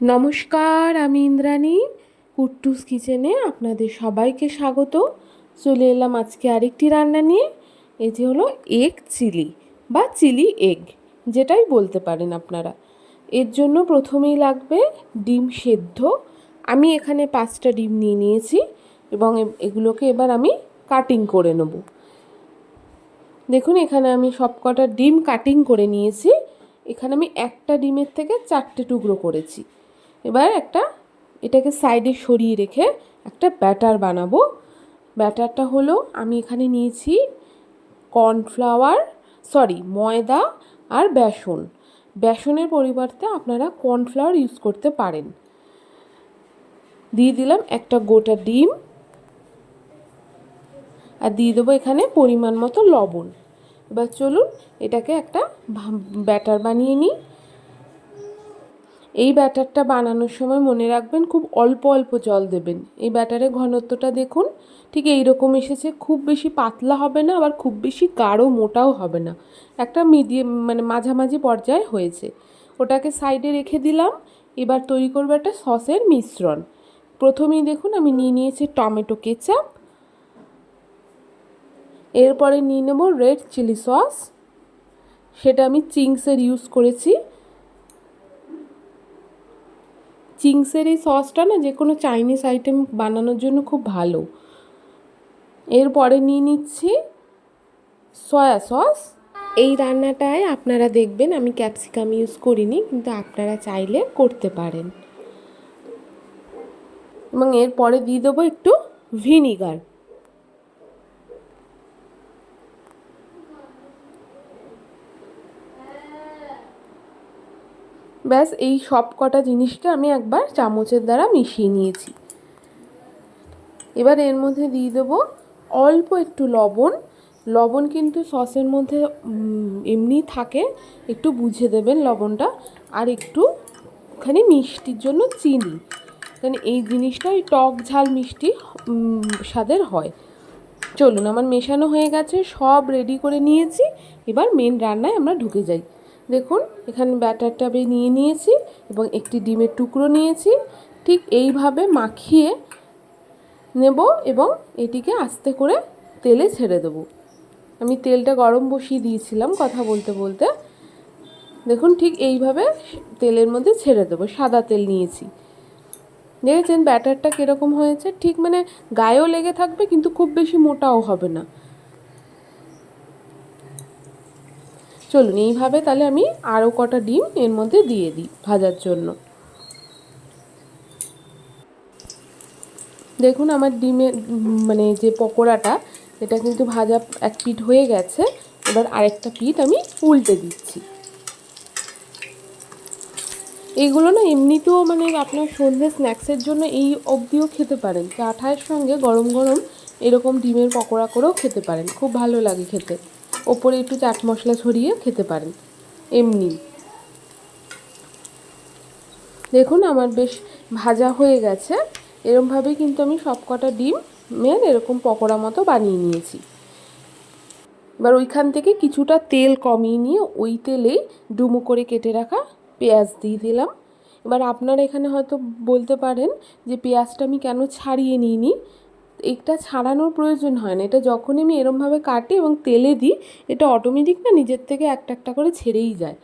নমস্কার, আমি ইন্দ্রাণী। কুট্টুস কিচেনে আপনাদের সবাইকে স্বাগত। চলে এলাম আজকে আরেকটি রান্না নিয়ে। এই যে হলো এগ চিলি বা চিলি এগ, যেটাই বলতে পারেন আপনারা। এর জন্য প্রথমেই লাগবে ডিম সেদ্ধ। আমি এখানে 5টা ডিম নিয়ে নিয়েছি এবং এগুলোকে এবার আমি কাটিং করে নেব। দেখুন, এখানে আমি সবকটা ডিম কাটিং করে নিয়েছি। এখানে আমি একটা ডিমের থেকে 4টে টুকরো করেছি। এবার এটাকে সাইডে সরিয়ে রেখে একটা ব্যাটার বানাবো। ব্যাটারটা হলো, আমি এখানে নিয়েছি ময়দা আর বেসন। বেসনের পরিবর্তে আপনারা কর্নফ্লাওয়ার ইউজ করতে পারেন। দিয়ে দিলাম একটা গোটা ডিম আর দিয়ে দেবো এখানে পরিমাণ মতো লবণ। এবার চলুন এটাকে একটা ব্যাটার বানিয়ে নিই। এই ব্যাটারটা বানানোর সময় মনে রাখবেন খুব অল্প অল্প জল দেবেন। এই ব্যাটারের ঘনত্বটা দেখুন, ঠিক এই রকম এসেছে। খুব বেশি পাতলা হবে না, আবার খুব বেশি গাঢ় মোটাও হবে না, একটা মিডিয়াম মানে মাঝামাঝি পর্যায়ে হয়েছে। ওটাকে সাইডে রেখে দিলাম। এবার তৈরি করবো একটা সসের মিশ্রণ। প্রথমেই দেখুন আমি নিয়ে নিয়েছি টমেটো কেচাপ, এরপরে নিয়ে নেব রেড চিলি সস। সেটা আমি চিংসের ইউজ করেছি। চিংসের এই সসটা না যে কোনো চাইনিজ আইটেম বানানোর জন্য খুব ভালো। এরপরে নিয়ে নিচ্ছি সয়া সস। এই রান্নাটায় আপনারা দেখবেন আমি ক্যাপসিকাম ইউজ করিনি, কিন্তু আপনারা চাইলে করতে পারেন। এবং এরপরে দিয়ে দেবো একটু ভিনিগার। ব্যাস, এই সব কটা জিনিসকে আমি একবার চামচের দ্বারা মিশিয়ে নিয়েছি। এবার এর মধ্যে দিয়ে দেবো অল্প একটু লবণ। লবণ কিন্তু সসের মধ্যে এমনি থাকে, একটু বুঝে দেবেন লবণটা। আর একটুখানি মিষ্টির জন্য চিনি, কারণ এই জিনিসটা ওই টক ঝাল মিষ্টি স্বাদের হয়। চলুন, আমার মেশানো হয়ে গেছে, সব রেডি করে নিয়েছি। এবার মেন রান্নায় আমরা ঢুকে যাই। দেখুন, এখানে ব্যাটারটা আমি নিয়ে নিয়েছি এবং একটি ডিমের টুকরো নিয়েছি। ঠিক এইভাবে মাখিয়ে নেব এবং এটিকে আস্তে করে তেলে ছেড়ে দেবো। আমি তেলটা গরম বসিয়ে দিয়েছিলাম কথা বলতে বলতে। দেখুন, ঠিক এইভাবে তেলের মধ্যে ছেড়ে দেবো। সাদা তেল নিয়েছি। দেখেছেন ব্যাটারটা কীরকম হয়েছে? ঠিক মানে গায়েও লেগে থাকবে, কিন্তু খুব বেশি মোটাও হবে না। চলুন, এইভাবে তাহলে আমি আরও কটা ডিম এর মধ্যে দিয়ে দিই ভাজার জন্য। দেখুন, আমার ডিমের মানে যে পকোড়াটা, এটা কিন্তু ভাজা এক পিঠ হয়ে গেছে। এবার আরেকটা পিঠ আমি উল্টে দিচ্ছি। এইগুলো না এমনিতেও মানে আপনার সন্ধ্যে স্ন্যাক্সের জন্য এই অবধিও খেতে পারেন। চা ঠায়ের সঙ্গে গরম গরম এরকম ডিমের পকোড়া করেও খেতে পারেন, খুব ভালো লাগে খেতে। ওপরে একটু চাট মশলা ছড়িয়ে খেতে পারেন এমনি। দেখুন, আমার বেশ ভাজা হয়ে গেছে। এরমভাবেই কিন্তু আমি সব কটা ডিমের এরকম পকোড়া মতো বানিয়ে নিয়েছি। এবার ওইখান থেকে কিছুটা তেল কমিয়ে নিয়ে ওই তেলেই ডুমো করে কেটে রাখা পেঁয়াজ দিয়ে দিলাম। এবার আপনারা এখানে হয়তো বলতে পারেন যে পেঁয়াজটা আমি কেন ছাড়িয়ে নিইনি। এটা ছাড়ানোর প্রয়োজন হয় না। এটা যখনই আমি এরমভাবে কাটি এবং তেলে দিই, এটা অটোমেটিক না নিজের থেকে একটা একটা করে ছেড়েই যায়।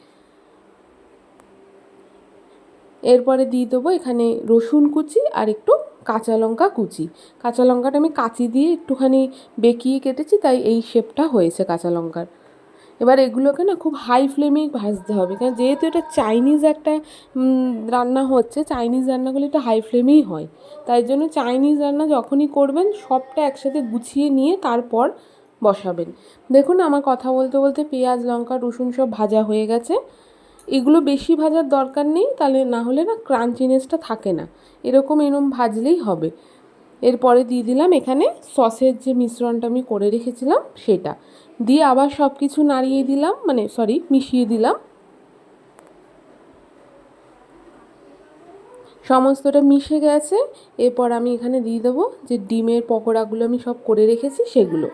এরপরে দিয়ে দেবো এখানে রসুন কুচি আর একটু কাঁচা লঙ্কা কুচি। কাঁচা লঙ্কাটা আমি কাঁচি দিয়ে একটুখানি বেঁকিয়ে কেটেছি, তাই এই শেপটা হয়েছে কাঁচা লঙ্কার। এবার এগুলোকে না খুব হাই ফ্লেমেই ভাজতে হবে, কারণ যেহেতু এটা চাইনিজ একটা রান্না হচ্ছে। চাইনিজ রান্নাগুলো একটু হাই ফ্লেমেই হয়। তাই জন্য চাইনিজ রান্না যখনই করবেন সবটা একসাথে গুছিয়ে নিয়ে তারপর বসাবেন। দেখুন, আমার কথা বলতে বলতে পেঁয়াজ লঙ্কা রসুন সব ভাজা হয়ে গেছে। এগুলো বেশি ভাজার দরকার নেই, তাহলে না হলে না ক্রাঞ্চিনেসটা থাকে না। এরকম ভাজলেই হবে। এরপরে দিয়ে দিলাম এখানে সসের যে মিশ্রণটা আমি করে রেখেছিলাম সেটা দিয়ে আবার সব কিছু নাড়িয়ে দিলাম, মিশিয়ে দিলাম। সমস্তটা মিশে গেছে। এরপর আমি এখানে দিয়ে দেবো যে ডিমের পকোড়াগুলো আমি সব করে রেখেছি সেগুলো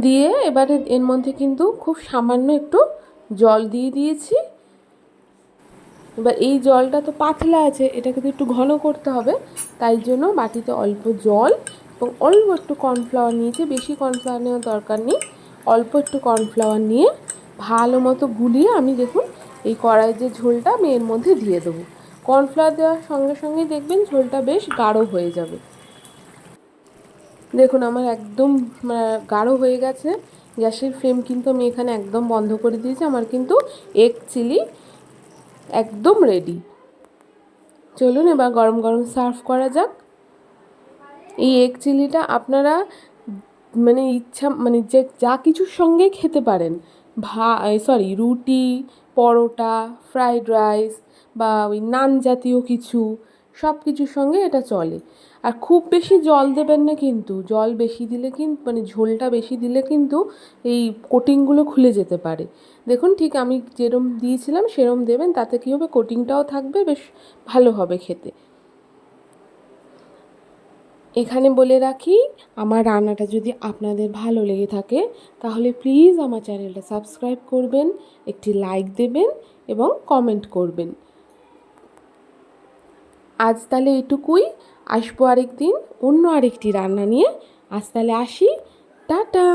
দিয়ে, এবারে এর মধ্যে কিন্তু খুব সামান্য একটু জল দিয়ে দিয়েছি। এবার এই জলটা তো পাতলা আছে, এটাকে তো একটু ঘন করতে হবে, তাই জন্য বাটিতে অল্প জল এবং অল্প একটু কর্নফ্লাওয়ার নিয়েছি, বেশি কর্নফ্লাওয়ার নেওয়ার দরকার নেই, অল্প একটু কর্নফ্লাওয়ার নিয়ে ভালো মতো গুলিয়ে আমি দেখুন এই কড়াইয়ের যে ঝোলটা আমি এর মধ্যে দিয়ে দেবো। কর্নফ্লাওয়ার দেওয়ার সঙ্গে সঙ্গেই দেখবেন ঝোলটা বেশ গাঢ় হয়ে যাবে। দেখুন আমার একদম গাঢ় হয়ে গেছে। গ্যাসের ফ্লেম কিন্তু আমি এখানে একদম বন্ধ করে দিয়েছি। আমার কিন্তু এগ চিলি একদম রেডি। চলুন এবার গরম গরম সার্ভ করা যাক। এই এগ চিলিটা আপনারা মানে ইচ্ছা মানে যে যা কিছুর সঙ্গেই খেতে পারেন, রুটি, পরোটা, ফ্রাইড রাইস বা ওই নান জাতীয় কিছু, সব কিছুর সঙ্গে এটা চলে। আর খুব বেশি জল দেবেন না কিন্তু, জল বেশি দিলে কিন্তু মানে ঝোলটা বেশি দিলে কিন্তু এই কোটিংগুলো খুলে যেতে পারে। দেখুন ঠিক আমি যেরম দিয়েছিলাম সেরম দেবেন, তাতে কী হবে কোটিংটাও থাকবে, বেশ ভালো হবে খেতে। এখানে বলে রাখি, আমার রান্নাটা যদি আপনাদের ভালো লেগে থাকে তাহলে প্লিজ আমার চ্যানেলটা সাবস্ক্রাইব করবেন, একটি লাইক দেবেন এবং কমেন্ট করবেন। আজ তাহলে এটুকুই, আসবো আরেক দিন অন্য আরেকটি রান্না নিয়ে। আজ তাহলে আসি, টাটা।